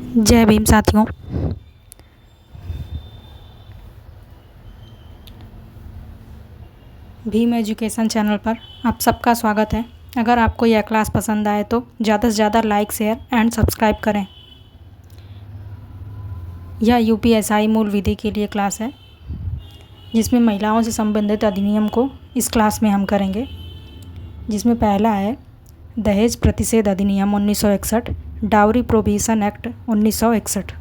जय भीम साथियों। Bhim education channel पर आप सबका स्वागत है। अगर आपको यह क्लास पसंद आए तो ज़्यादा से ज़्यादा लाइक, शेयर एंड सब्सक्राइब करें। यह यूपीएसआई मूल विधि के लिए क्लास है, जिसमें महिलाओं से संबंधित अधिनियम को इस क्लास में हम करेंगे। जिसमें पहला है दहेज प्रतिषेध अधिनियम 1961, डाउरी प्रोहिबिशन एक्ट 1961।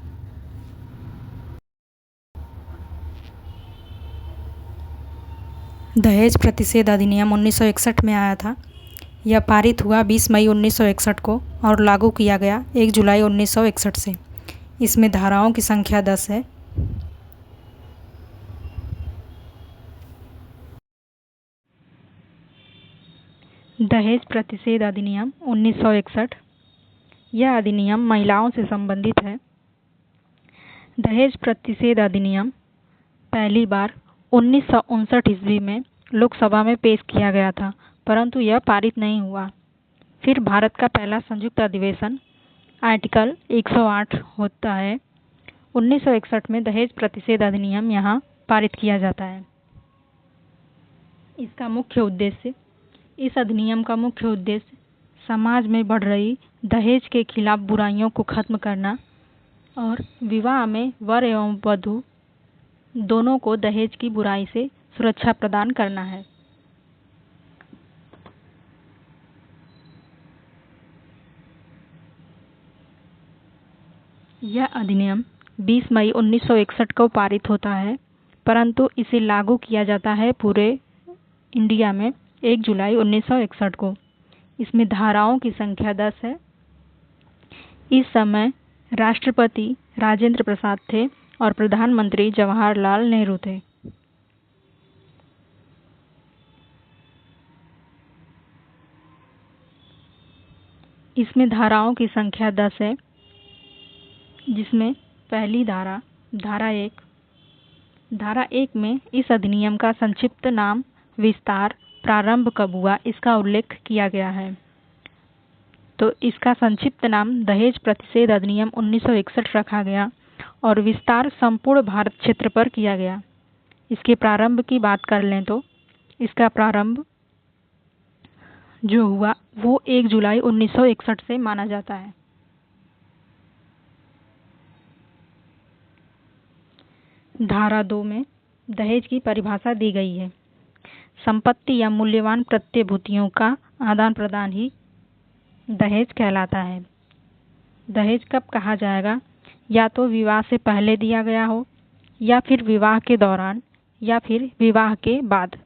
दहेज प्रतिषेध अधिनियम 1961 में आया था। यह पारित हुआ 20 मई 1961 को और लागू किया गया 1 जुलाई 1961 से। इसमें धाराओं की संख्या 10 है। दहेज प्रतिषेध अधिनियम 1961। यह अधिनियम महिलाओं से संबंधित है। दहेज प्रतिषेध अधिनियम पहली बार 1959 ईस्वी में लोकसभा में पेश किया गया था, परंतु यह पारित नहीं हुआ। फिर भारत का पहला संयुक्त अधिवेशन आर्टिकल 108 होता है। 1961 में दहेज प्रतिषेध अधिनियम यहाँ पारित किया जाता है। इस अधिनियम का मुख्य उद्देश्य समाज में बढ़ रही दहेज के खिलाफ बुराइयों को खत्म करना और विवाह में वर एवं वधू दोनों को दहेज की बुराई से सुरक्षा प्रदान करना है। यह अधिनियम 20 मई 1961 को पारित होता है, परंतु इसे लागू किया जाता है पूरे इंडिया में 1 जुलाई 1961 को। इसमें धाराओं की संख्या 10 है। इस समय राष्ट्रपति राजेंद्र प्रसाद थे और प्रधानमंत्री जवाहरलाल नेहरू थे। इसमें धाराओं की संख्या 10 है, जिसमें पहली धारा 1। धारा 1 में इस अधिनियम का संक्षिप्त नाम, विस्तार, प्रारंभ कब हुआ, इसका उल्लेख किया गया है। तो इसका संक्षिप्त नाम दहेज प्रतिषेध अधिनियम 1961 रखा गया और विस्तार संपूर्ण भारत क्षेत्र पर किया गया। इसके प्रारंभ की बात कर लें तो इसका प्रारंभ जो हुआ वो 1 जुलाई 1961 से माना जाता है। धारा 2 में दहेज की परिभाषा दी गई है। संपत्ति या मूल्यवान प्रतिभूतियों का आदान प्रदान ही दहेज कहलाता है। दहेज कब कहा जाएगा? या तो विवाह से पहले दिया गया हो, या फिर विवाह के दौरान, या फिर विवाह के बाद।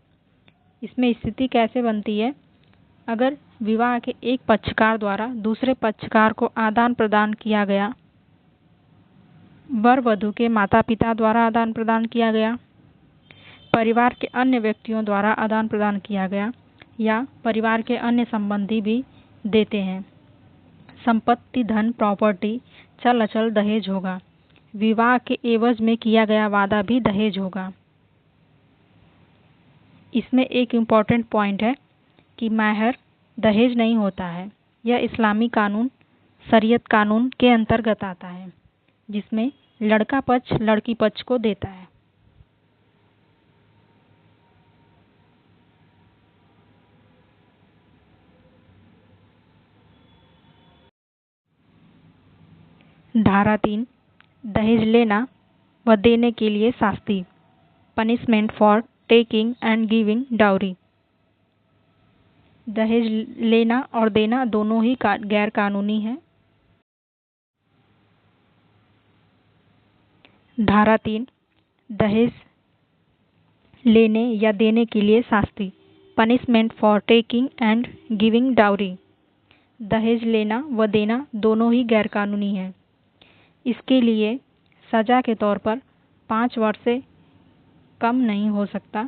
इसमें स्थिति कैसे बनती है? अगर विवाह के एक पक्षकार द्वारा दूसरे पक्षकार को आदान प्रदान किया गया, वर वधू के माता पिता द्वारा आदान प्रदान किया गया, परिवार के अन्य व्यक्तियों द्वारा आदान प्रदान किया गया, या परिवार के अन्य संबंधी भी देते हैं। संपत्ति, धन, प्रॉपर्टी, चल अचल दहेज होगा। विवाह के एवज में किया गया वादा भी दहेज होगा। इसमें एक इम्पॉर्टेंट पॉइंट है कि महर दहेज नहीं होता है। यह इस्लामी कानून, शरीयत कानून के अंतर्गत आता है, जिसमें लड़का पक्ष लड़की पक्ष को देता है। धारा 3 दहेज लेना व देने के लिए शास्ति, punishment for taking and giving dowry. दहेज लेना और देना दोनों ही गैर कानूनी है। धारा 3 दहेज लेने या देने के लिए शास्ति, punishment for taking and giving dowry. दहेज लेना व देना दोनों ही गैर कानूनी है। इसके लिए सजा के तौर पर 5 वर्ष से कम नहीं हो सकता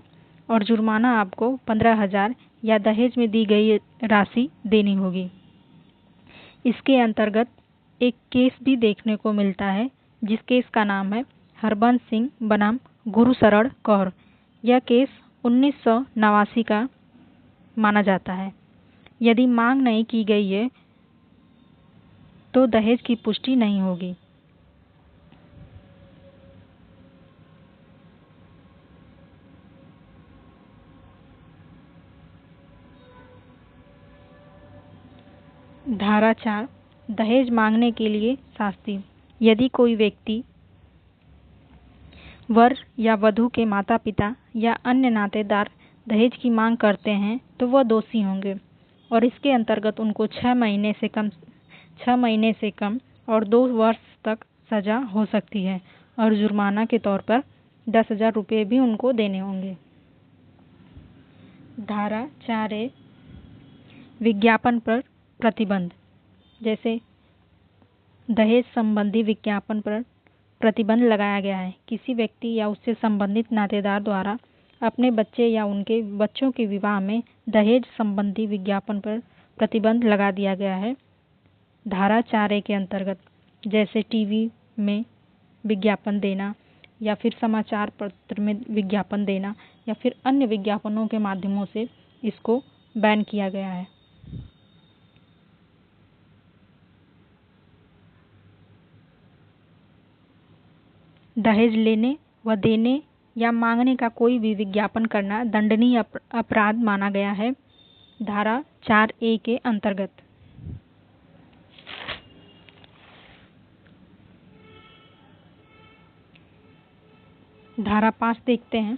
और जुर्माना आपको 15,000 या दहेज में दी गई राशि देनी होगी। इसके अंतर्गत एक केस भी देखने को मिलता है, जिस केस का नाम है हरबंस सिंह बनाम गुरुशरण कौर। यह केस 1989 का माना जाता है। यदि मांग नहीं की गई है तो दहेज की पुष्टि नहीं होगी। धारा 4 दहेज मांगने के लिए शास्ति। यदि कोई व्यक्ति वर या वधू के माता पिता या अन्य नातेदार दहेज की मांग करते हैं तो वह दोषी होंगे और इसके अंतर्गत उनको 6 महीने से कम और 2 वर्ष तक सजा हो सकती है और जुर्माना के तौर पर 10,000 रुपये भी उनको देने होंगे। धारा 4A विज्ञापन पर प्रतिबंध। जैसे दहेज संबंधी विज्ञापन पर प्रतिबंध लगाया गया है। किसी व्यक्ति या उससे संबंधित नातेदार द्वारा अपने बच्चे या उनके बच्चों के विवाह में दहेज संबंधी विज्ञापन पर प्रतिबंध लगा दिया गया है धारा 4A के अंतर्गत। जैसे टीवी में विज्ञापन देना या फिर समाचार पत्र में विज्ञापन देना या फिर अन्य विज्ञापनों के माध्यमों से इसको बैन किया गया है। दहेज लेने व देने या मांगने का कोई भी विज्ञापन करना दंडनीय अपराध माना गया है धारा 4A के अंतर्गत। धारा 5 देखते हैं।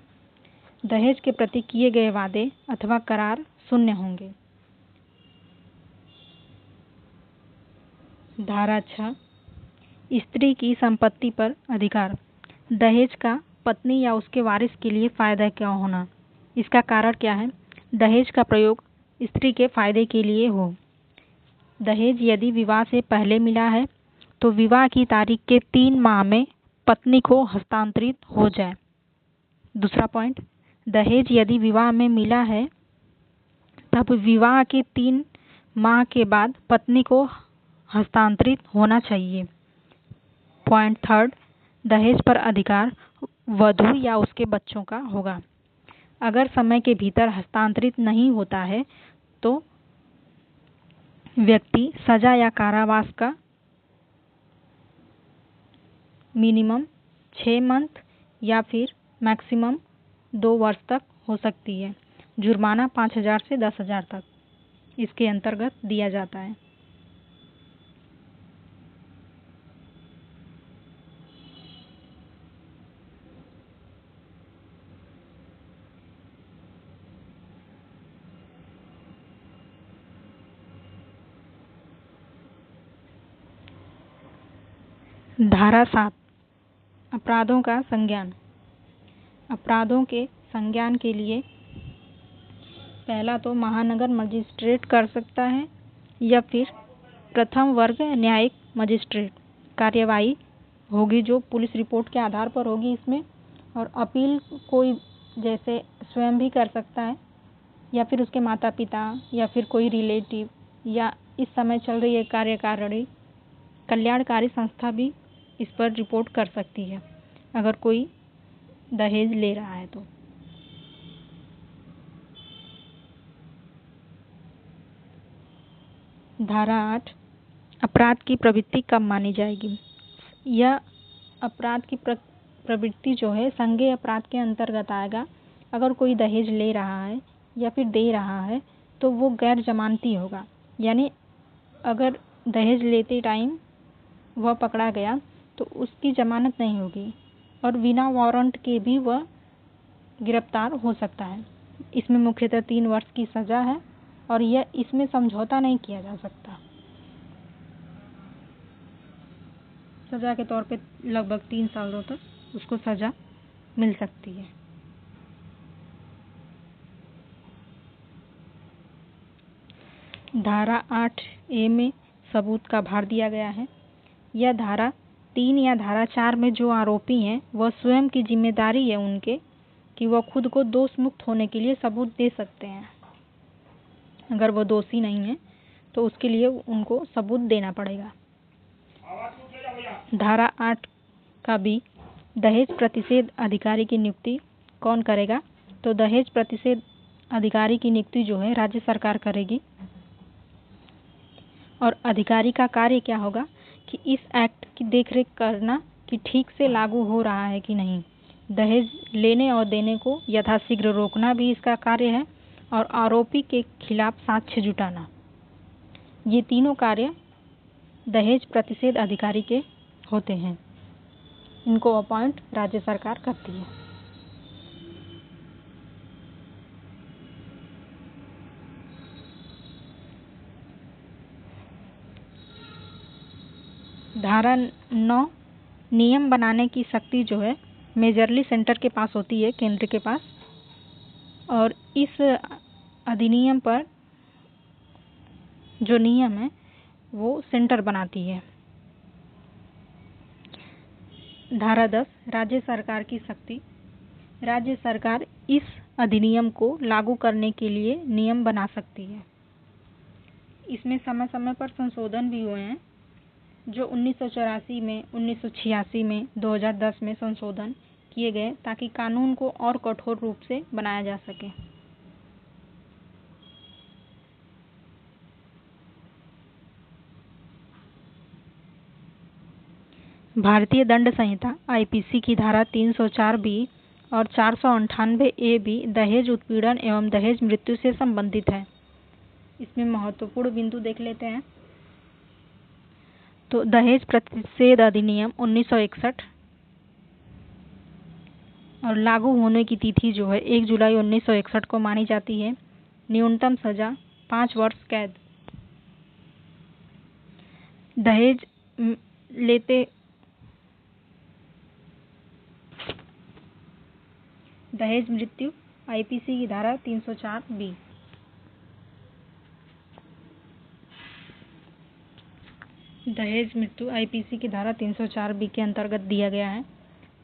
दहेज के प्रति किए गए वादे अथवा करार शून्य होंगे। धारा 6 स्त्री की संपत्ति पर अधिकार। दहेज का पत्नी या उसके वारिस के लिए फायदा क्या होना। इसका कारण क्या है? दहेज का प्रयोग स्त्री के फायदे के लिए हो। दहेज यदि विवाह से पहले मिला है तो विवाह की तारीख के 3 माह में पत्नी को हस्तांतरित हो जाए। दूसरा पॉइंट, दहेज यदि विवाह में मिला है तब विवाह के 3 माह के बाद पत्नी को हस्तांतरित होना चाहिए। पॉइंट थर्ड, दहेज पर अधिकार वधू या उसके बच्चों का होगा। अगर समय के भीतर हस्तांतरित नहीं होता है तो व्यक्ति सजा या कारावास का मिनिमम 6 मंथ या फिर मैक्सिमम 2 वर्ष तक हो सकती है। जुर्माना 5,000 से 10,000 तक इसके अंतर्गत दिया जाता है। धारा 7 अपराधों का संज्ञान। अपराधों के संज्ञान के लिए पहला तो महानगर मजिस्ट्रेट कर सकता है या फिर प्रथम वर्ग न्यायिक मजिस्ट्रेट। कार्यवाही होगी जो पुलिस रिपोर्ट के आधार पर होगी इसमें, और अपील कोई जैसे स्वयं भी कर सकता है या फिर उसके माता पिता या फिर कोई रिलेटिव या इस समय चल रही है कार्यकारिणी कल्याणकारी संस्था भी इस पर रिपोर्ट कर सकती है अगर कोई दहेज ले रहा है तो। धारा 8 अपराध की प्रवृत्ति कब मानी जाएगी। यह अपराध की प्रवृत्ति जो है संज्ञेय अपराध के अंतर्गत आएगा। अगर कोई दहेज ले रहा है या फिर दे रहा है तो वो गैर जमानती होगा, यानी अगर दहेज लेते टाइम वह पकड़ा गया तो उसकी जमानत नहीं होगी और बिना वारंट के भी वह गिरफ्तार हो सकता है। इसमें मुख्यतः 3 वर्ष की सज़ा है और यह इसमें समझौता नहीं किया जा सकता। सज़ा के तौर पे लगभग 3 सालों तक उसको सज़ा मिल सकती है। धारा 8A में सबूत का भार दिया गया है। यह धारा 3 या धारा 4 में जो आरोपी हैं वह स्वयं की जिम्मेदारी है उनके कि वह खुद को दोष मुक्त होने के लिए सबूत दे सकते हैं। अगर वो दोषी नहीं है तो उसके लिए उनको सबूत देना पड़ेगा। धारा 8 का भी दहेज प्रतिषेध अधिकारी की नियुक्ति कौन करेगा, तो दहेज प्रतिषेध अधिकारी की नियुक्ति जो है राज्य सरकार करेगी। और अधिकारी का कार्य क्या होगा कि इस एक्ट की देखरेख करना कि ठीक से लागू हो रहा है कि नहीं। दहेज लेने और देने को यथाशीघ्र रोकना भी इसका कार्य है और आरोपी के खिलाफ साक्ष्य जुटाना। ये तीनों कार्य दहेज प्रतिषेध अधिकारी के होते हैं। इनको अपॉइंट राज्य सरकार करती है। धारा 9, नियम बनाने की शक्ति जो है मेजरली सेंटर के पास होती है, केंद्र के पास, और इस अधिनियम पर जो नियम है वो सेंटर बनाती है। धारा 10, राज्य सरकार की शक्ति। राज्य सरकार इस अधिनियम को लागू करने के लिए नियम बना सकती है। इसमें समय समय पर संशोधन भी हुए हैं, जो 1984 में, 1986 में, 2010 में संशोधन किए गए ताकि कानून को और कठोर रूप से बनाया जा सके। भारतीय दंड संहिता आईपीसी की धारा 304 बी और 498 ए बी दहेज उत्पीड़न एवं दहेज मृत्यु से संबंधित है। इसमें महत्वपूर्ण बिंदु देख लेते हैं। तो दहेज प्रतिषेध अधिनियम 1961 और लागू होने की तिथि जो है 1 जुलाई 1961 को मानी जाती है। न्यूनतम सजा 5 वर्ष कैद। दहेज मृत्यु आईपीसी की धारा 304 बी। दहेज मृत्यु आईपीसी की धारा 304 बी के अंतर्गत दिया गया है।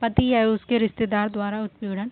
पति या उसके रिश्तेदार द्वारा उत्पीड़न,